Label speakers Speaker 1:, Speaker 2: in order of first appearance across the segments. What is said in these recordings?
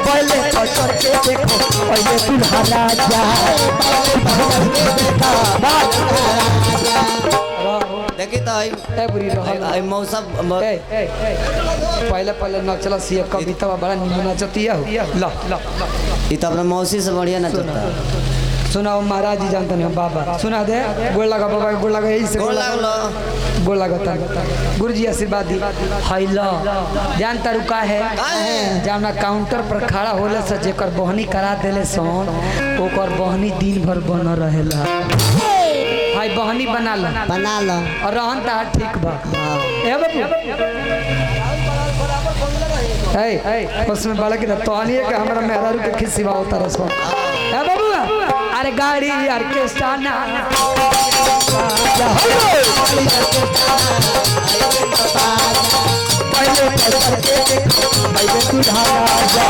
Speaker 1: पहले पकड़ के देखो पहले दूल्हा राजा
Speaker 2: देखी तो
Speaker 1: बुरी
Speaker 2: आई मौसम
Speaker 1: पहले पहले नचला सी कविता बड़ा निमन नचतिया हो ला ला
Speaker 2: ये तो अपना मौसी से बढ़िया नचता।
Speaker 1: सुनाओ महाराज जी जानते नहीं बाबा सुना दे गोड़ लगा बाबा गोड़ लगा यही से
Speaker 2: गोड़
Speaker 1: लगता गुरु जी आशीर्वाद दी हैला जानता रुका है जामना काउंटर पर खड़ा होले से जेकर बहनी करा देले सोन ओकर बहनी दिन भर बन रहेला भाई बहनी बना लो और रहन ता ठीक बा ए बाबू उसमें बालक तोहनी है कि हमरा मेहरारू के खिसिवा होता रसो ए बाबू अरे गाड़ी ऑर्केस्ट्रा ना पहले पकड़ के देखो पहले दूल्हा राजा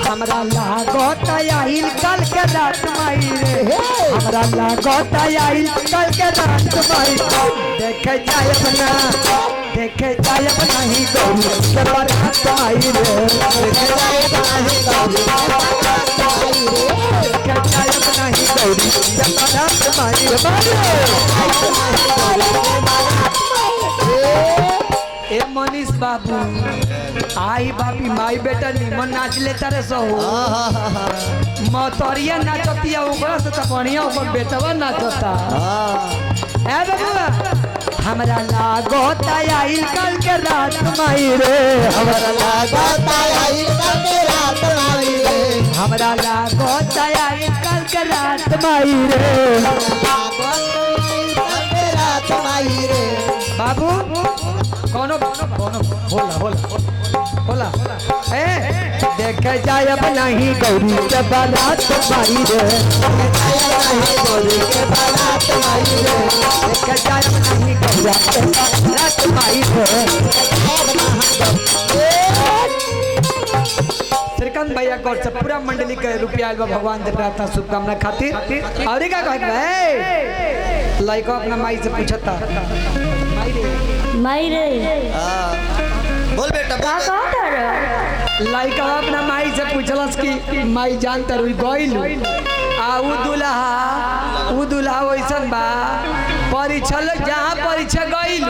Speaker 1: हमरा लागत आइल कल के रात माई रे हमरा लागत आइल कल के रात माई देखे जाए अपना ही गौरी के बारात आई रे देखे जाए अपना ही गौरी के बारात आई ए मनीष बाबू आई बाबी माई बेटा निमन नाच लेता रे सो मोतरिया नाचतिया ओकरा से त बढ़िया ओकर बेटवा नाचता ए बाबू हमरा लागत आइल कल के रात माई रे हमरा लागत आइल कल के रात माई रे हमरा लागत आइल कल के रात माई रे रात माई रे बाबू कोनो होला ए देखे जाए अब नहीं गौरी के बारात माई रे गौरी के बारात माई रे देखे जाए अब नहीं गौरी के बारात माई रे श्रीकांत भैया गौर से पूरा मंडली के रुपया आइल भगवान दे प्रार्थना शुभकामना खातिर और का कहत है लाइक अपना माई से पूछता
Speaker 3: माई रे
Speaker 2: बोल बेटा
Speaker 3: का
Speaker 1: लाइका अपना माई से पूछलस कि माई जानता रुई गइल आ उ दुल्हा वैसन बा परीक्षा जहाँ परीक्षा गइल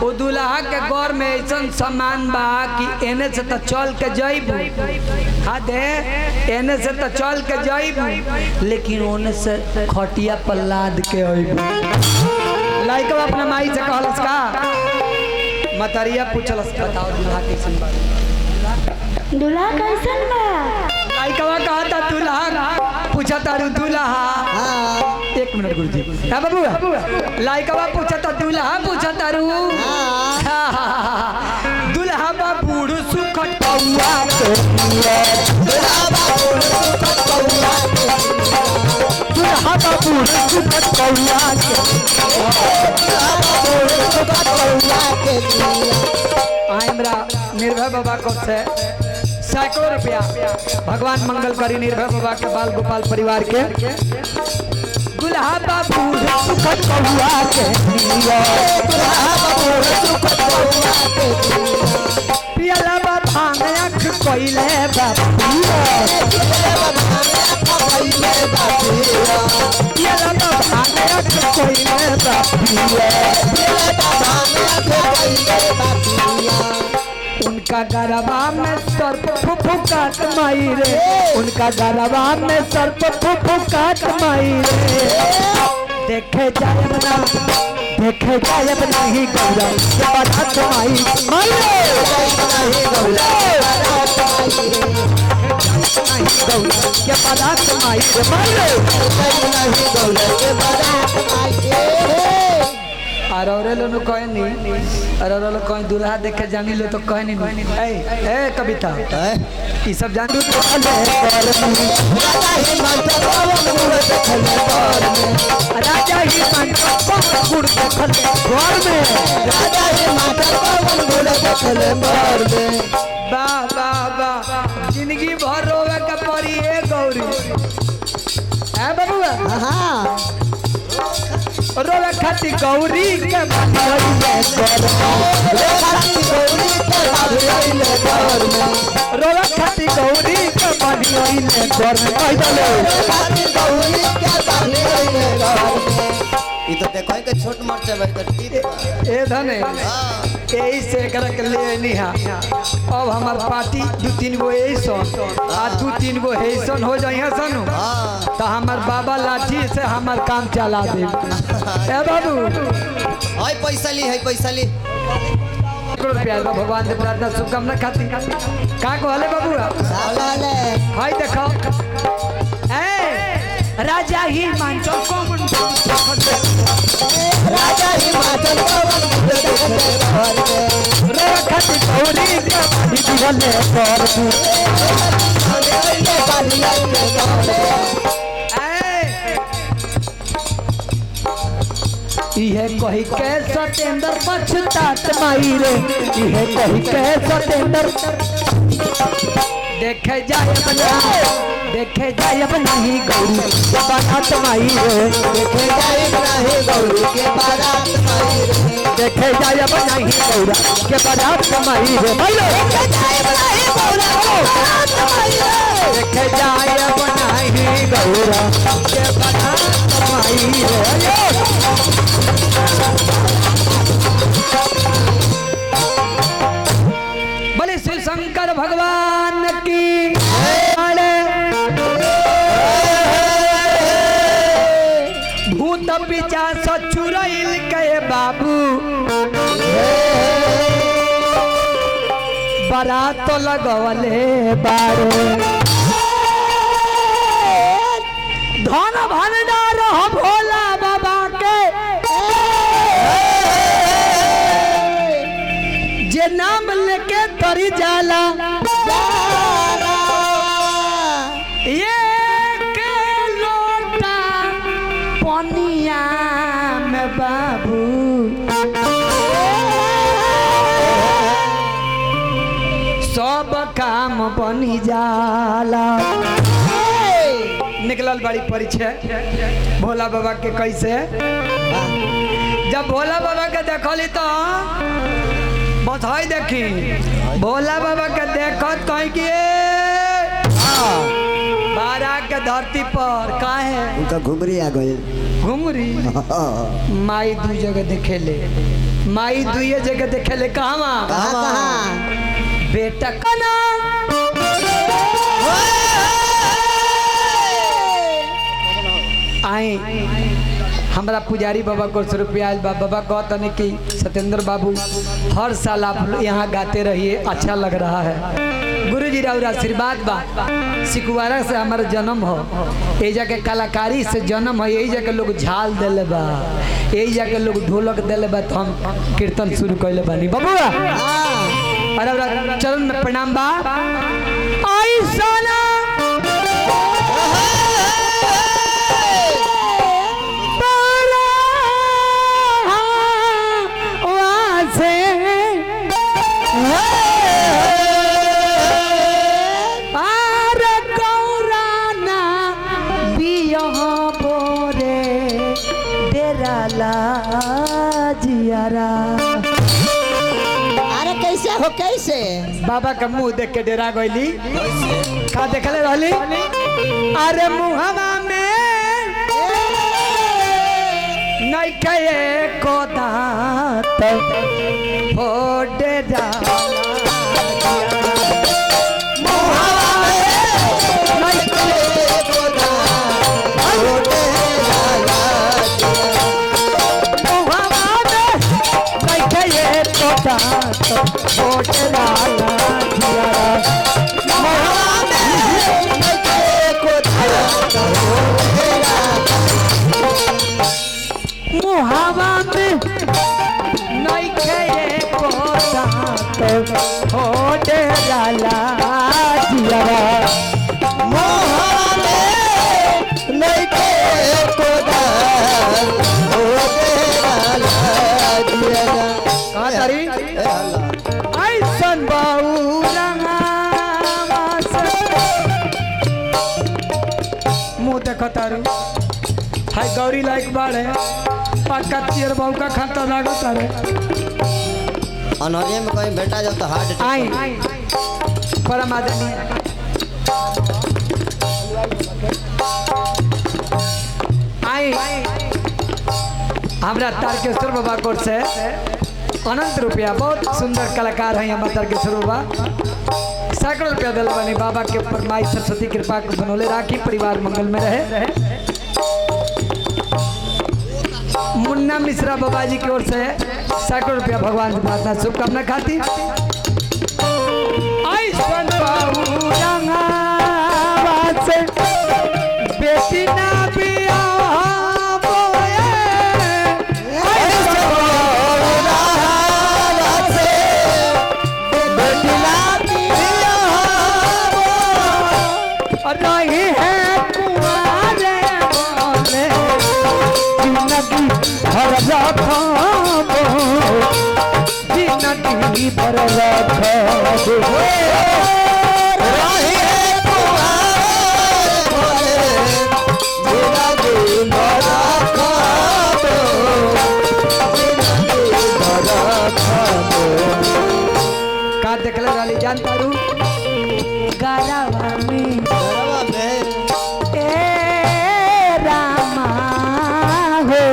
Speaker 1: उ दुल्हा के घर में ऐसन सामान बा कि एने से तो चल के जइबू हाँ दे एने से तो चल के जइबू लेकिन ओने से खटिया पर लाद के अइबू लाइका अपना माई से कहलस का मतरिया पूछलस बताओ दुल्हा कैसन बा
Speaker 3: दूल्हा कैसन बा
Speaker 1: लाइकवा कहता दूल्हा पूछा तारू दूल्हा एक मिनट गुरुजी हां बाबू लाइकवा पूछता दूल्हा पूछा तारू दूल्हा बा बूढ़ सुखट कौआ के दूल्हा बा बूढ़ सुखट कौआ के दूल्हा बा बूढ़ सुखट कौआ के दूल्हा बा बूढ़ सुखट कौआ के हमरा निर्भय बाबा को से सैकड़ों रुपया भगवान मंगल करी निर्भय बाबा के बाल गोपाल परिवार के दुल्हा बाबू सुखद कौआ के दुल्हा बाबू सुखद कौआ के पियला बा भांग आँख कोइले बाबू पियला बा भांग आँख कोइले उनका गरबा में सर्प फुफुकाट माई रे उनका गरबा में सर्प फुफुकाट माई रे देखे जाए नहीं गौरा बारात माई नहीं गौरा के बारात माई नहीं गौरा के बारात माई अरे लो कहे नहीं अरे लो कहे दूल्हा देखे जानी लो तो कहे नहीं ए कविता ये सब जान राजा ही जिंदगी भर रोवे का पड़ी है गौरी है बाबू रोवे खाती गौरी के बांधिले घर रोवे खाती गौरी के बांधिले घर में कह दले
Speaker 2: ई तो देखो के छोट मरचा भाई तो टीप
Speaker 1: ए धने यही से एकरा के ले निहा अब हमार पार्टी 2-3 गो ऐसन आ 2-3 गो ऐसन हो जाइए सनु तो हमार बाबा लाठी से हमार काम चला दे ए बाबू
Speaker 2: हाय पैसा ली
Speaker 1: प्यार भगवान से प्रार्थना शुभकामना खाती का कहले बाबू हाय देखो ए राजा ही मांचल कौन
Speaker 4: राजा हिमाचल
Speaker 1: रखत गौरी के बांधिले घर इहे कही के सतेंद्र पछतात माई रे इहे कही के सतेंद्र देखे जाए नहीं गौरी के बारात माई रे देखे जाए नहीं गौरा के बारात माई रे देखे जाए नहीं गौरा के बारात माई रे बोले श्री शंकर भगवान की भूत पिचास चुरैल के बाबू बारात लगवले बारे धन भंडार हो भोला बाबा के जे नाम लेके तरी जाला ये के लोटा पनिया में बाबू सब काम बनी जाला निकलल बड़ी परिचय भोला बाबा के कैसे जब भोला बाबा के देखली तो बधाई देखी भोला बाबा के देखत कहीं कि बारा के धरती पर काहे
Speaker 4: उनका घुमरी आ गए
Speaker 1: घुमरी माई दू जगह देखेले माई दुए जगह देखेले कहाँ बेटा कना आए हमारा पुजारी बाबा को 100 रुपया आयल बाबा कहते कि सत्येंद्र बाबू हर साल आप यहाँ गाते रहिए अच्छा लग रहा है गुरुजी राउर आशीर्वाद बा सिकुवारा से हमारा जन्म हो यही जाके कलाकारी से जन्म है यही जाके लोग झाल दिले बा यही जाके लोग ढोलक दिले बा तो हम कीर्तन शुरू कैले बानी बबुआ अरे चरण में प्रणाम बा आई सोना
Speaker 4: अरे कैसे हो कैसे
Speaker 1: बाबा का मुंह देख के डेरा गईली का देखले रहली अरे मुहवा में नहीं कहे को दांत हो डेरा मुहावा में नहीं खेए कोता तो हो डेरा जियारा मुहावा में नहीं खेए कोता हो डेरा जियारा कहाँ तारी ऐसन बाऊ मुँह देखो तारू हाय गौरी लाइक बाड़े पक्का चियर बाबू का खाता लागत रे।
Speaker 2: अनहरिया में कहीं बेटा जब तो हार्ट अटैक
Speaker 1: आई परम आदमी आई हमरा तारकेश्वर बाबा कोट से अनंत रुपया, बहुत सुंदर कलाकार है हमारे तारकेश्वर बाबा। सैकड़ों रुपया दिल बनी बाबा के ऊपर माई सरस्वती कृपा को बनोले राखी, परिवार मंगल में रहे। मुन्ना मिश्रा बाबा जी की ओर से सैकड़ों रुपया भगवान की प्रार्थना शुभकामना खाती। बेटी ना रही है कुआरे बोले जिंदगी भर रखो, जिंदगी भर रखो
Speaker 2: रही है कुआरे बोले जिंदगी भर रखो, जिंदगी भर रखो।
Speaker 1: का देखले वाली जान पारू गारावा में
Speaker 2: घरवा में
Speaker 1: ए रामा हो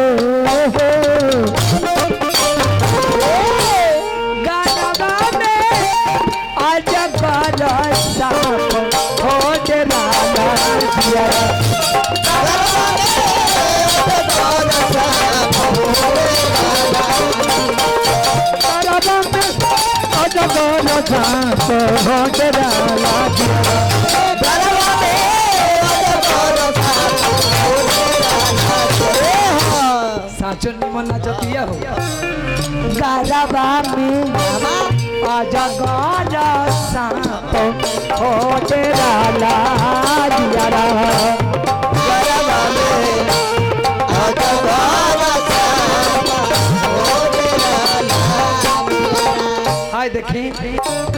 Speaker 1: गारावा में आज कर साफ हो जराला दिया, गारावा में आज कर साफ हो जराला दिया। साचो निमन नाचतिया हो गारावा में आजा गाजा सांप हो तेरा लाजियारा,
Speaker 2: घरवा में आजा गाजा सांप हो तेरा लाजियारा।
Speaker 1: हाय देखी